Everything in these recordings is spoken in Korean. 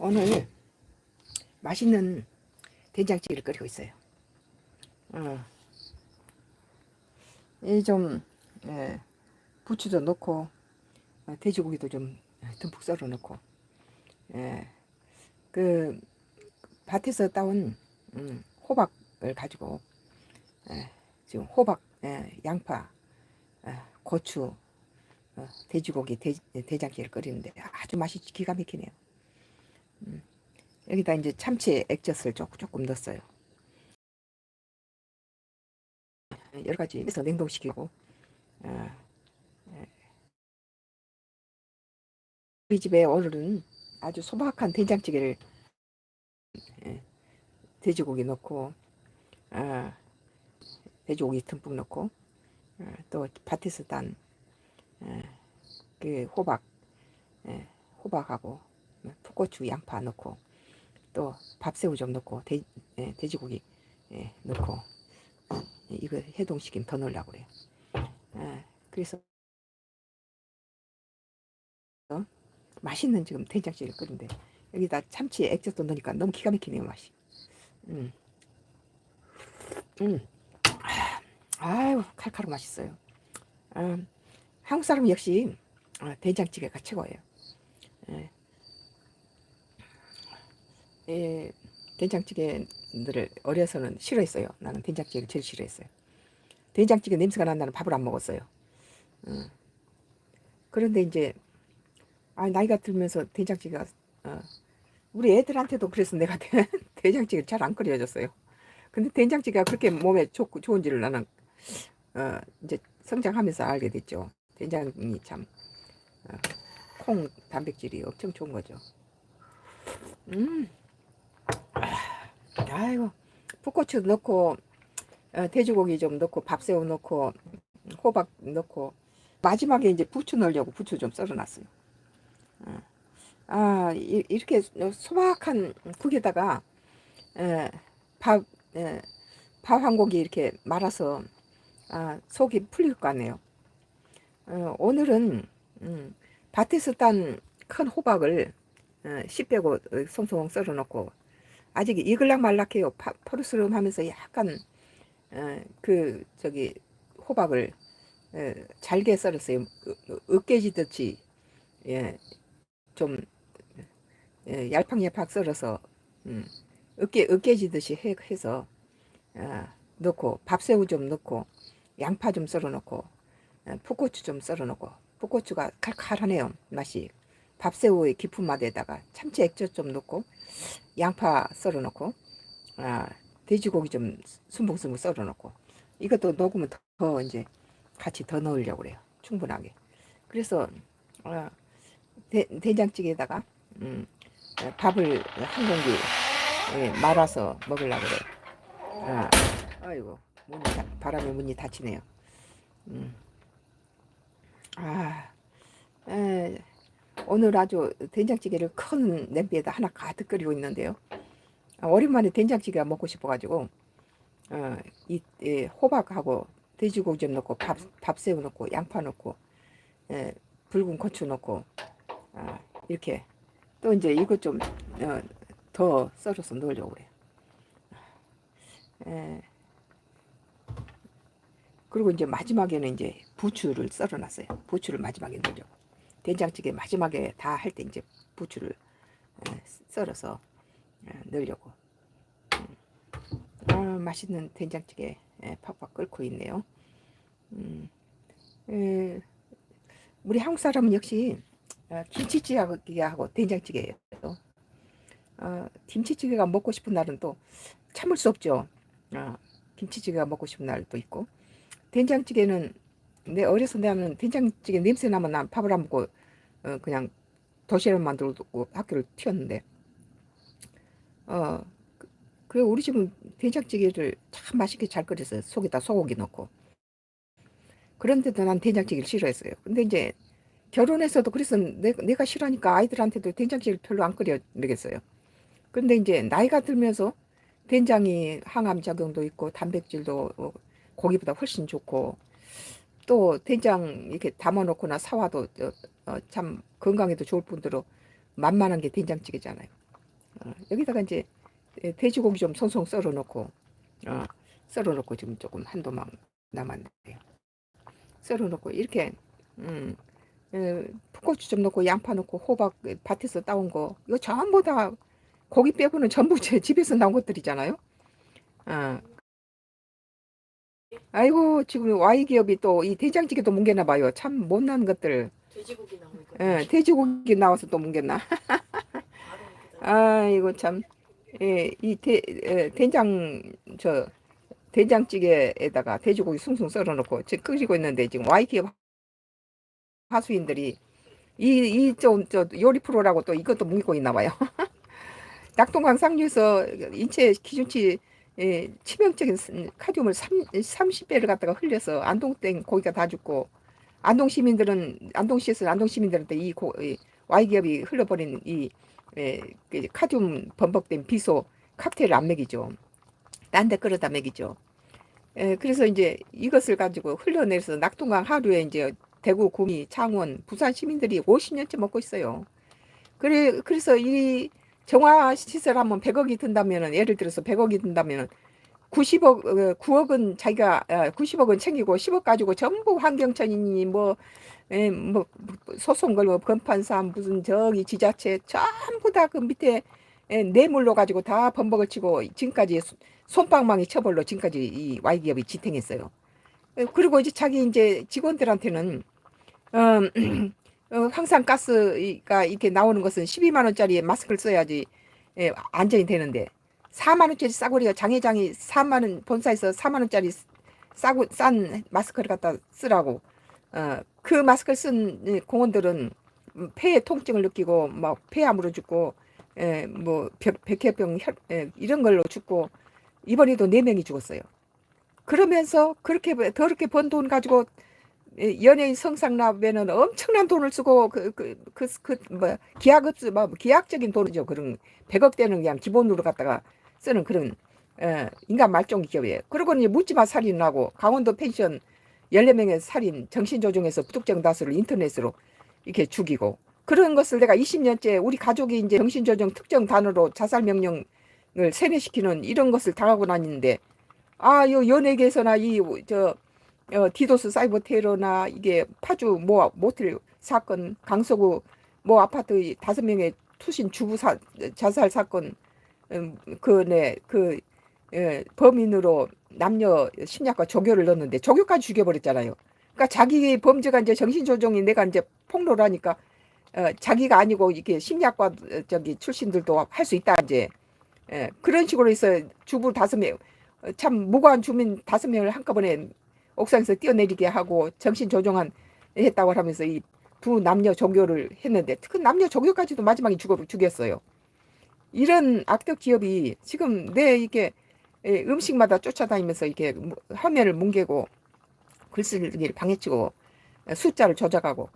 오늘 맛있는 된장찌개를 끓이고 있어요. 좀 부추도 넣고 돼지고기도 좀 듬뿍 썰어 넣고 그 밭에서 따온 호박을 가지고 지금 호박, 양파, 고추, 돼지고기 된장찌개를 끓이는데 아주 맛이 기가 막히네요. 여기다 이제 참치 액젓을 조금 넣었어요. 여러 가지 해서 냉동시키고 우리 집에 오늘은 아주 소박한 된장찌개를 돼지고기 넣고 돼지고기 듬뿍 넣고 또 밭에서 딴 그 호박하고 풋고추, 양파 넣고 또 밥새우 좀 넣고 돼지고기 넣고 이거 해동시키면 더 넣으려고 그래요. 그래서 맛있는 지금 된장찌개를 끓인데 여기다 참치 액젓도 넣으니까 너무 기가 막히네요 맛이. 음. 아유 칼칼하고 맛있어요. 한국 사람 역시 된장찌개가 최고예요. 된장찌개들을 어려서는 싫어했어요. 나는 된장찌개를 제일 싫어했어요. 된장찌개 냄새가 난다는 밥을 안 먹었어요. 그런데 이제 나이가 들면서 된장찌개가 우리 애들한테도 그래서 내가 된장찌개를 잘 안 끓여줬어요. 근데 된장찌개가 그렇게 몸에 좋은지를 나는 이제 성장하면서 알게 됐죠. 된장이 참 콩 단백질이 엄청 좋은 거죠. 아이고 풋고추 넣고 돼지고기 좀 넣고 밥새우 넣고 호박 넣고 마지막에 이제 부추 넣으려고 부추 좀 썰어놨어요. 이렇게 소박한 국에다가 밥, 밥 한 공기 이렇게 말아서 속이 풀릴 것 같네요. 오늘은 밭에서 딴 큰 호박을 씨 빼고 송송 썰어 놓고 아직 익을락 말락해요. 포르스름하면서 약간 저기 호박을 잘게 썰었어요. 으깨지듯이 좀 얄팍얄팍 썰어서 으깨지듯이 해서 넣고 밥새우 좀 넣고 양파 좀 썰어 놓고 풋고추 좀 썰어 놓고 풋고추가 칼칼하네요 맛이. 밥새우의 깊은 맛에다가 참치 액젓 좀 넣고 양파 썰어 놓고 돼지고기 좀 순붕순붕 썰어 놓고 이것도 녹으면 더 이제 같이 더 넣으려고 그래요. 충분하게. 그래서 된장찌개에다가 밥을 한 공기 말아서 먹으려고 그래요. 아이고 바람에 문이 닫히네요. 오늘 아주 된장찌개를 큰 냄비에다 하나 가득 끓이고 있는데요. 오랜만에 된장찌개가 먹고 싶어가지고 호박하고 돼지고기 좀 넣고 밥새우 넣고 양파 넣고 붉은 고추 넣고 이렇게 또 이제 이것 좀 더 썰어서 넣으려고 그래요. 그리고 이제 마지막에는 이제 부추를 썰어놨어요. 부추를 마지막에 넣으려고. 된장찌개 마지막에 다 할 때 이제 부추를 썰어서 넣으려고. 맛있는 된장찌개 팍팍 끓고 있네요. 우리 한국 사람은 역시 김치찌개하고 된장찌개예요. 김치찌개가 먹고 싶은 날은 또 참을 수 없죠. 김치찌개가 먹고 싶은 날도 있고 된장찌개는 내 어려서 내는 된장찌개 냄새 나면 난 밥을 안 먹고 그냥 도시락 만들고 학교를 튀었는데 그래 우리 집은 된장찌개를 참 맛있게 잘 끓여서 속에다 소고기 넣고 그런데도 난 된장찌개를 싫어했어요. 근데 이제 결혼해서도 그래서 내가 싫어하니까 아이들한테도 된장찌개를 별로 안 끓여 먹겠어요. 근데 이제 나이가 들면서 된장이 항암 작용도 있고 단백질도 고기보다 훨씬 좋고 또 된장 이렇게 담아놓거나 사와도 참 건강에도 좋을 뿐더러 만만한 게 된장찌개잖아요. 여기다가 이제 돼지고기 좀 송송 썰어 놓고 지금 조금 한도막 남았는데요. 썰어 놓고 이렇게 풋고추 좀 넣고 양파 넣고 호박 밭에서 따온 거 이거 전부 다 고기 빼고는 전부 제 집에서 나온 것들이잖아요. 어, 아이고 지금 Y 기업이 또 이 된장찌개도 뭉개나 봐요. 참 못난 것들. 돼지고기 나오니까 돼지고기 나와서 또 뭉개나. 아이고 참. 이 된장 저 된장찌개에다가 돼지고기 숭숭 썰어놓고 지금 끓이고 있는데 지금 Y 기업 하수인들이 저 요리 프로라고 또 이것도 뭉개고 있나 봐요. 낙동강상류에서 인체 기준치 치명적인 카륨을 30배를 갖다가 흘려서 안동땡 고기가 다 죽고 안동시에서 안동 시민들한테 이 Y기업이 흘려버린 그 카륨 범벅된 비소 칵테일을 안 먹이죠. 딴 데 끌어다 먹이죠. 그래서 이제 이것을 가지고 흘러내려서 낙동강 하류에 이제 대구, 구미, 창원, 부산 시민들이 50년째 먹고 있어요. 그래서 이 정화 시설 하면 100억이 든다면은 예를 들어서 100억이 든다면은 90억 9억은 자기가 90억은 챙기고 10억 가지고 전부 환경청이니 뭐 소송 걸고 건판사 무슨 저기 지자체 전부 다 그 밑에 뇌물로 가지고 다 범벅을 치고 지금까지 솜방망이 처벌로 지금까지 이 Y기업이 지탱했어요. 그리고 이제 직원들한테는 항상 가스가 이렇게 나오는 것은 12만 원짜리 마스크를 써야지 안전이 되는데 4만 원짜리 싸구려 장회장이 4만 원 본사에서 4만 원짜리 싼 마스크를 갖다 쓰라고 그 마스크를 쓴 공원들은 폐에 통증을 느끼고 막 폐암으로 죽고 뭐 백혈병 이런 걸로 죽고 이번에도 4명이 죽었어요. 그러면서 그렇게 더럽게 번 돈 가지고 연예인 성상납에는 엄청난 돈을 쓰고 뭐 기하급수 뭐 기하학적인 돈이죠. 그런 100억대는 그냥 기본으로 갖다가 쓰는 그런 인간 말종 기업이에요. 그리고 이제 묻지마 살인하고 강원도 펜션 14명의 살인 정신조종해서 부득정 다수를 인터넷으로 이렇게 죽이고 그런 것을 내가 20년째 우리 가족이 이제 정신조종 특정 단어로 자살 명령을 세뇌시키는 이런 것을 당하고 다니는데 요 연예계에서나 디도스 사이버 테러나 이게 파주 모텔 사건 강서구 아파트 5명의 투신 주부 자살 사건 범인으로 남녀 심리학과 조교를 넣었는데 조교까지 죽여버렸잖아요. 그러니까 자기 범죄가 이제 정신조종이 내가 이제 폭로를 하니까 자기가 아니고 이게 심리학과 저기 출신들도 할 수 있다 이제 그런 식으로 해서 주부 5명 참 무고한 주민 5명을 한꺼번에 옥상에서 뛰어내리게 하고 정신조종한 했다고 하면서 이 두 남녀 조교를 했는데 그 남녀 조교까지도 마지막에 죽였어요. 이런 악덕 기업이 지금 이게 음식마다 쫓아다니면서 이렇게 화면을 뭉개고 글쓰기를 방해치고 숫자를 조작하고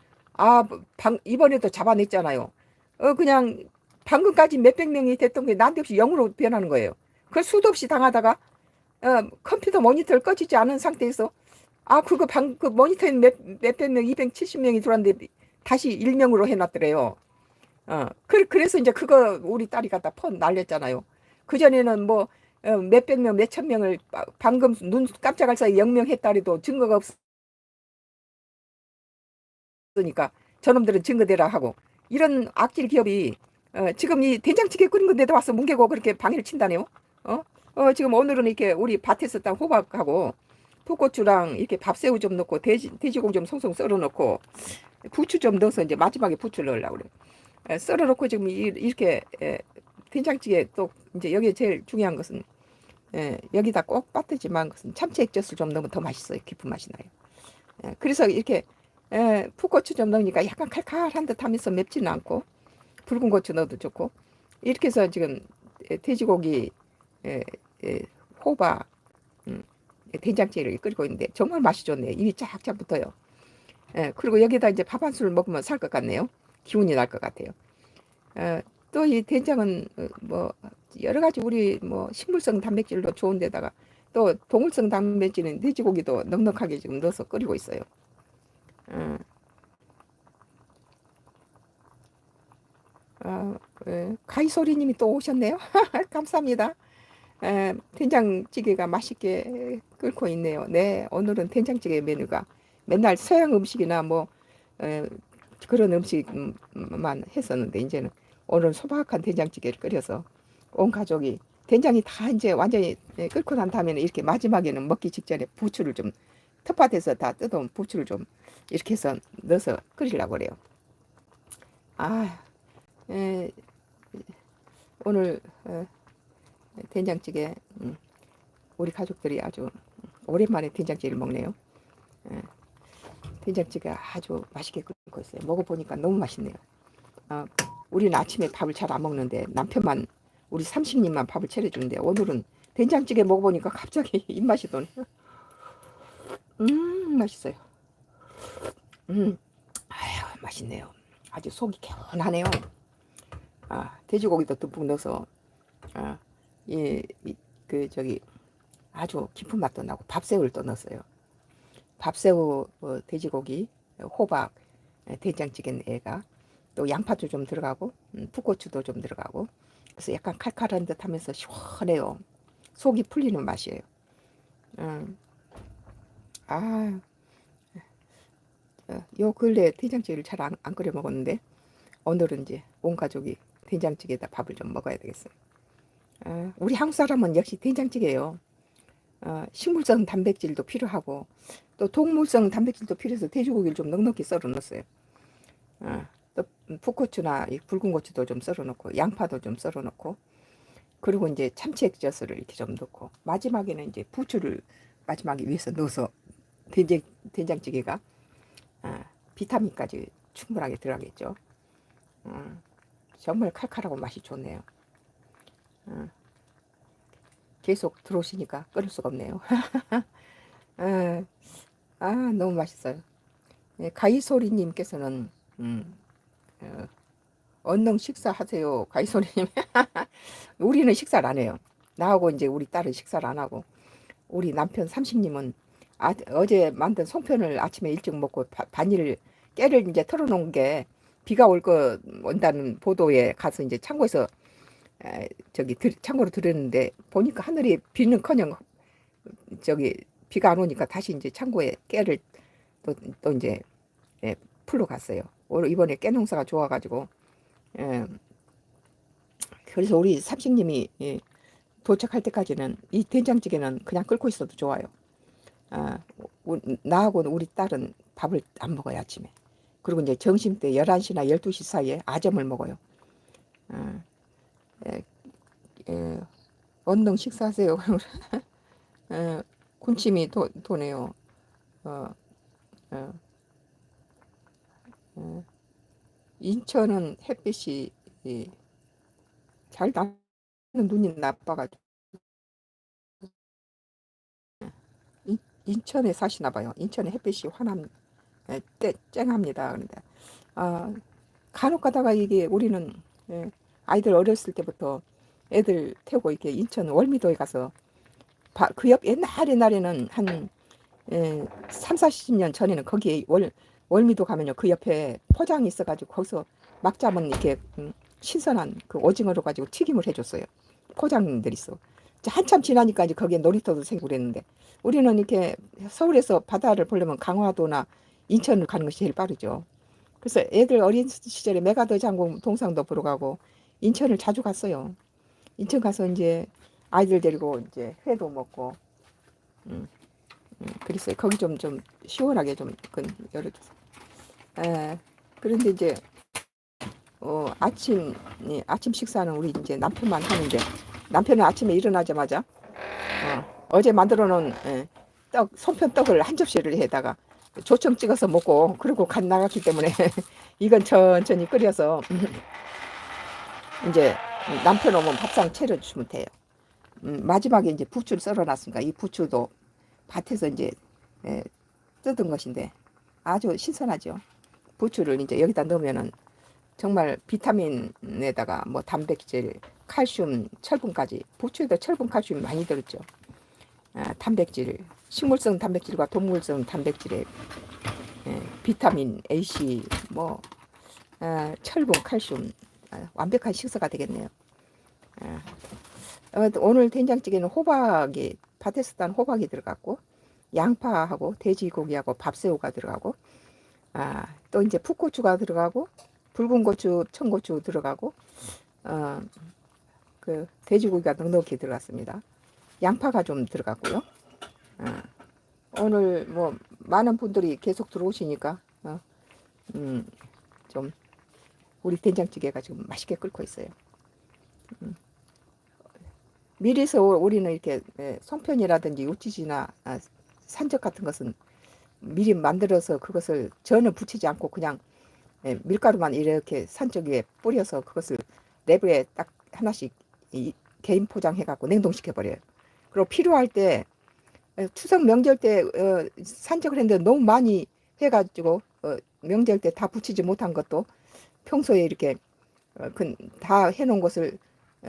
이번에도 잡아냈잖아요. 그냥 방금까지 몇백 명이 됐던 게 난데없이 0으로 변하는 거예요. 그걸 수도 없이 당하다가 컴퓨터 모니터를 꺼지지 않은 상태에서 그 모니터에 몇백 명 270명이 들어왔는데 다시 일명으로 해놨더래요. 그래서 이제 그거 우리 딸이 갖다 날렸잖아요. 그전에는 몇백 명, 몇천 명을 방금 눈 깜짝할 사이 0명 했다 해도 증거가 없으니까 저놈들은 증거대라 하고 이런 악질 기업이 지금 이 된장찌개 끓인 건데도 와서 뭉개고 그렇게 방해를 친다네요. 지금 오늘은 이렇게 우리 밭에서 딴 호박하고 풋고추랑 이렇게 밥새우 좀 넣고 돼지고기 좀 송송 썰어 넣고 부추 좀 넣어서 이제 마지막에 부추를 넣으려고 그래. 썰어 놓고 지금 이렇게 된장찌개 또 이제 여기 제일 중요한 것은 여기다 꼭 빠뜨지만 것은 참치 액젓을 좀 넣으면 더 맛있어요. 깊은 맛이 나요. 그래서 이렇게 풋고추 좀 넣으니까 약간 칼칼한 듯 하면서 맵지는 않고 붉은 고추 넣어도 좋고 이렇게 해서 지금 돼지고기 호박 된장찌개를 끓이고 있는데 정말 맛이 좋네요. 입이 쫙쫙 붙어요. 그리고 여기다 이제 밥 한 술 먹으면 살 것 같네요. 기운이 날 것 같아요. 또 이 된장은 여러 가지 우리 식물성 단백질도 좋은데다가 또 동물성 단백질은 돼지고기도 넉넉하게 지금 넣어서 끓이고 있어요. 가이소리님이 또 오셨네요. 감사합니다. 된장찌개가 맛있게 끓고 있네요. 네, 오늘은 된장찌개 메뉴가 맨날 서양 음식이나 뭐 에, 그런 음식만 했었는데 이제는 오늘 소박한 된장찌개를 끓여서 온 가족이 된장이 다 이제 완전히 끓고 난 다음에는 이렇게 마지막에는 먹기 직전에 부추를 좀 텃밭에서 다 뜯어온 부추를 좀 이렇게 해서 넣어서 끓이려고 그래요. 아, 에, 오늘 된장찌개 우리 가족들이 아주 오랜만에 된장찌개를 먹네요. 에, 된장찌개가 아주 맛있게 끓고 있어요. 먹어보니까 너무 맛있네요. 어, 우리는 아침에 밥을 잘 안 먹는데 남편만 우리 삼식님만 밥을 차려주는데 오늘은 된장찌개 먹어보니까 갑자기 입맛이 도네. 맛있어요. 아유 맛있네요. 아주 속이 개운하네요. 돼지고기도 듬뿍 넣어서 그 저기 아주 깊은 맛도 나고 밥새우를 또 넣었어요. 밥새우, 돼지고기, 호박, 된장찌개 애가 또 양파도 좀 들어가고 풋고추도 좀 들어가고 그래서 약간 칼칼한 듯 하면서 시원해요. 속이 풀리는 맛이에요. 음, 아, 요 근래 된장찌개를 잘 안 끓여 먹었는데 오늘은 이제 온 가족이 된장찌개에다 밥을 좀 먹어야 되겠어요. 우리 한국 사람은 역시 된장찌개예요. 식물성 단백질도 필요하고 또 동물성 단백질도 필요해서 돼지고기를 좀 넉넉히 썰어 넣었어요. 또 풋고추나 이 붉은 고추도 좀 썰어 넣고 양파도 좀 썰어 넣고 그리고 이제 참치액젓을 이렇게 좀 넣고 마지막에는 이제 부추를 마지막에 위에서 넣어서 된장찌개가 비타민까지 충분하게 들어가겠죠. 정말 칼칼하고 맛이 좋네요. 계속 들어오시니까 끊을 수가 없네요. 너무 맛있어요. 네, 가이소리님께서는 언능 식사하세요. 가이소리님. 우리는 식사를 안 해요. 나하고 이제 우리 딸은 식사를 안 하고 우리 남편 삼식님은 어제 만든 송편을 아침에 일찍 먹고 반일 깨를 이제 털어놓은 게 비가 올 거 온다는 보도에 가서 이제 창고에서 저기 창고로 들었는데 보니까 하늘이 비는커녕 저기 비가 안 오니까 다시 이제 창고에 깨를 또 이제 풀러 갔어요. 이번에 깨 농사가 좋아가지고 그래서 우리 삼식님이 도착할 때까지는 이 된장찌개는 그냥 끓고 있어도 좋아요. 나하고 우리 딸은 밥을 안 먹어요 아침에. 그리고 이제 점심때 11시나 12시 사이에 아점을 먹어요. 어, 에, 언능 식사하세요. 군침이 도네요. 어, 어, 인천은 햇빛이 잘 나는 눈이 나빠가지고 인천에 사시나 봐요. 인천에 햇빛이 환함 쨍합니다. 그런데 간혹 가다가 이게 우리는 아이들 어렸을 때부터 애들 태우고 이렇게 인천 월미도에 가서 그 옆 옛날에는 한 3, 40년 전에는 거기에 월미도 가면요 그 옆에 포장이 있어가지고 거기서 막 잡은 이렇게 신선한 그 오징어를 가지고 튀김을 해줬어요. 포장들 있어. 한참 지나니까 이제 거기에 놀이터도 생기고 그랬는데 우리는 이렇게 서울에서 바다를 보려면 강화도나 인천을 가는 것이 제일 빠르죠. 그래서 애들 어린 시절에 메가더 장군 동상도 보러 가고 인천을 자주 갔어요. 인천 가서 이제 아이들 데리고 이제 회도 먹고 그랬어요. 거기 좀 시원하게 좀 열어주세요. 그런데 이제 아침 식사는 우리 이제 남편만 하는데 남편은 아침에 일어나자마자 어제 만들어 놓은 송편 떡을 한 접시를 해다가 조청 찍어서 먹고 그리고 간 나갔기 때문에 이건 천천히 끓여서 이제 남편 오면 밥상 차려주시면 돼요. 마지막에 이제 부추를 썰어놨으니까 이 부추도 밭에서 이제 뜯은 것인데 아주 신선하죠. 부추를 이제 여기다 넣으면은 정말 비타민에다가 뭐 단백질, 칼슘, 철분까지 부추에도 철분, 칼슘이 많이 들었죠. 단백질, 식물성 단백질과 동물성 단백질에 비타민 A, C, 뭐 철분, 칼슘 완벽한 식사가 되겠네요. 아, 오늘 된장찌개는 호박이 밭에서 딴 호박이 들어갔고 양파하고 돼지고기하고 밥새우가 들어가고 또 이제 풋고추가 들어가고 붉은 고추, 청고추 들어가고 어, 그 돼지고기가 넉넉히 들어갔습니다. 양파가 좀 들어갔고요. 오늘 뭐 많은 분들이 계속 들어오시니까 좀 우리 된장찌개가 지금 맛있게 끓고 있어요. 미리서 우리는 이렇게 송편이라든지 우치지나 산적 같은 것은 미리 만들어서 그것을 전을 붙이지 않고 그냥 밀가루만 이렇게 산적 위에 뿌려서 그것을 랩에 딱 하나씩 개인 포장해 갖고 냉동시켜 버려요. 그리고 필요할 때 추석 명절 때 산적을 했는데 너무 많이 해가지고 명절 때 다 붙이지 못한 것도 평소에 이렇게 다 해놓은 것을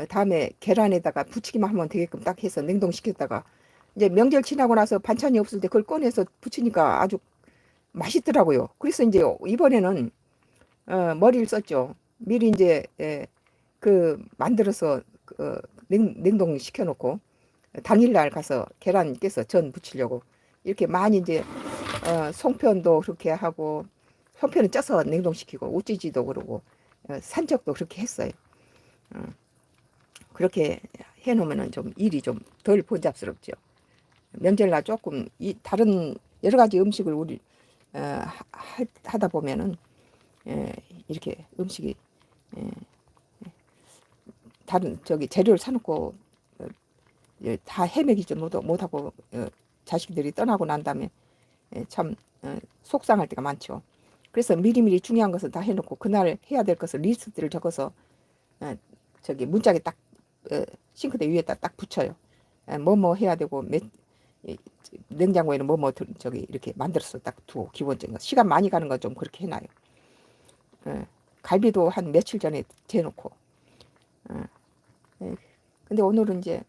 다음에 계란에다가 붙이기만 하면 되게끔 딱 해서 냉동시켰다가 이제 명절 지나고 나서 반찬이 없을 때 그걸 꺼내서 붙이니까 아주 맛있더라고요. 그래서 이제 이번에는 머리를 썼죠. 미리 이제 그 만들어서 냉동시켜 놓고 당일날 가서 계란 깨서 전 부치려고 이렇게 많이 이제 송편도 그렇게 하고 송편은 쪄서 냉동시키고 우찌지도 그러고 산적도 그렇게 했어요. 그렇게 해놓으면 좀 일이 좀 덜 번잡스럽죠. 명절날 조금 다른 여러 가지 음식을 우리 하다 보면은 이렇게 음식이 다른 저기 재료를 사놓고 다 헤매기지 못하고 자식들이 떠나고 난 다음에 참 속상할 때가 많죠. 그래서 미리미리 중요한 것을 다 해놓고 그날 해야 될 것을 리스트를 적어서 저기 문짝에 딱 싱크대 위에다 딱 붙여요. 뭐뭐 해야 되고 냉장고에는 뭐뭐 저기 이렇게 만들어서 딱 두고 기본적인 거 시간 많이 가는 건 좀 그렇게 해놔요. 갈비도 한 며칠 전에 재놓고. 근데 오늘은 이제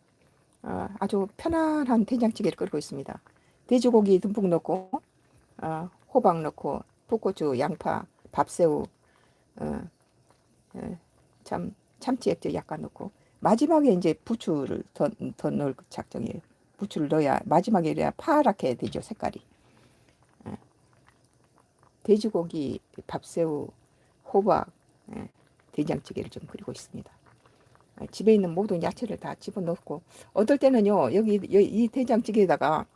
아주 편안한 된장찌개를 끓이고 있습니다. 돼지고기 듬뿍 넣고 호박 넣고 풋고추, 양파, 밥새우, 참치 액젓 약간 넣고 마지막에 이제 부추를 더 넣을 작정이에요. 부추를 넣어야 마지막에 이래야 파랗게 되죠 색깔이. 돼지고기, 밥새우, 호박, 된장찌개를 좀 끓이고 있습니다. 집에 있는 모든 야채를 다 집어넣고 어떨 때는요 여기 이 된장찌개에다가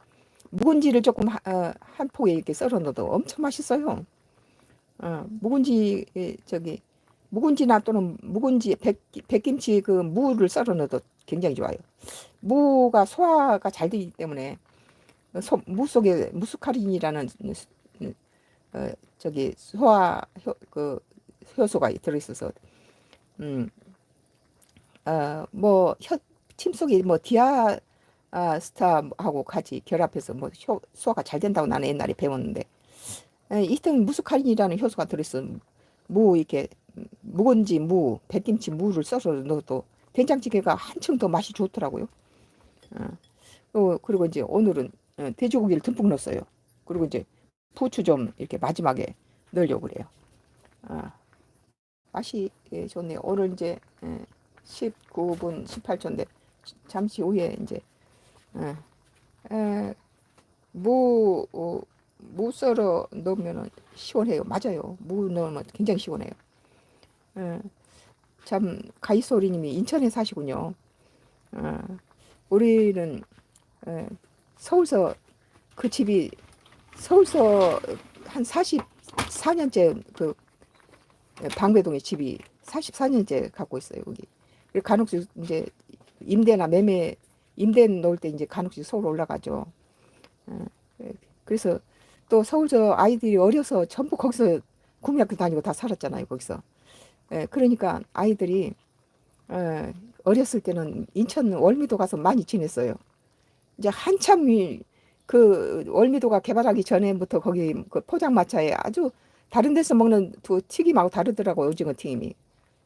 묵은지를 조금 한 포에 이렇게 썰어 넣어도 엄청 맛있어요. 묵은지 저기 묵은지나 또는 묵은지 백김치 그 무를 썰어 넣어도 굉장히 좋아요. 무가 소화가 잘 되기 때문에 무 속에 무스카린이라는 저기 소화 그 효소가 들어있어서 뭐 침 속에 뭐 디아스타하고 같이 결합해서 뭐 소화가 잘 된다고 나는 옛날에 배웠는데 이튼 무스카린이라는 효소가 들어있어. 무 이렇게 묵은지 무, 백김치 무를 써서 넣어도 된장찌개가 한층 더 맛이 좋더라고요. 그리고 이제 오늘은 돼지고기를 듬뿍 넣었어요. 그리고 이제 부추 좀 이렇게 마지막에 넣으려고 그래요. 맛이 좋네요. 오늘 이제 19분 18초인데 잠시 후에 이제 무 썰어 넣으면 시원해요. 맞아요. 무 넣으면 굉장히 시원해요. 참 가이소리님이 인천에 사시군요. 우리는 서울서 그 집이 서울서 한 44년째 그 방배동에 집이 44년째 갖고 있어요. 여기 간혹씩 이제 임대나 매매 임대 놓을 때 이제 간혹씩 서울 올라가죠. 그래서 또 서울서 아이들이 어려서 전부 거기서 국민학교 다니고 다 살았잖아요. 거기서. 그러니까 아이들이 어렸을 때는 인천 월미도 가서 많이 지냈어요. 이제 한참 그 월미도가 개발하기 전에부터 거기 그 포장마차에 아주 다른 데서 먹는 튀김하고 다르더라고요. 오징어 튀김이.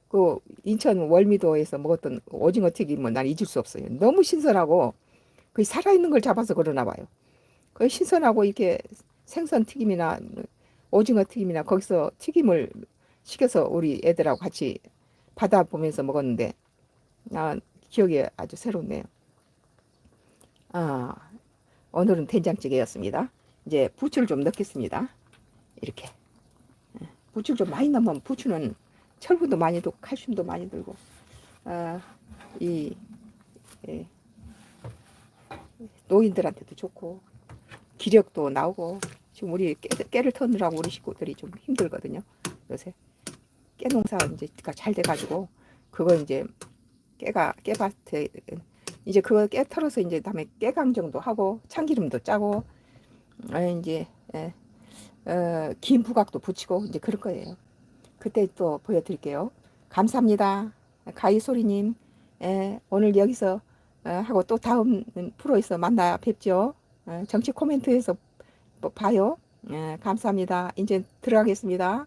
그 인천 월미도에서 먹었던 오징어 튀김은 난 잊을 수 없어요. 너무 신선하고 그 살아있는 걸 잡아서 그러나 봐요. 그 신선하고 이렇게 생선 튀김이나 오징어 튀김이나 거기서 튀김을 시켜서 우리 애들하고 같이 바다 보면서 먹었는데 기억이 아주 새롭네요. 아, 오늘은 된장찌개였습니다. 이제 부추를 좀 넣겠습니다. 이렇게 부추를 좀 많이 넣으면 부추는 철분도 많이 들고 칼슘도 많이 들고 이 예, 노인들한테도 좋고 기력도 나오고 지금 우리 깨를 터느라고 우리 식구들이 좀 힘들거든요. 요새 깨 농사가 이제가 잘 돼가지고 그거 이제 깨밭에 이제 그거 깨 털어서 이제 다음에 깨강정도 하고 참기름도 짜고 이제 긴 부각도 붙이고 이제 그럴 거예요. 그때 또 보여드릴게요. 감사합니다. 가이소리님. 오늘 여기서 하고 또 다음 프로에서 만나 뵙죠. 정치 코멘트에서 봐요. 감사합니다. 이제 들어가겠습니다.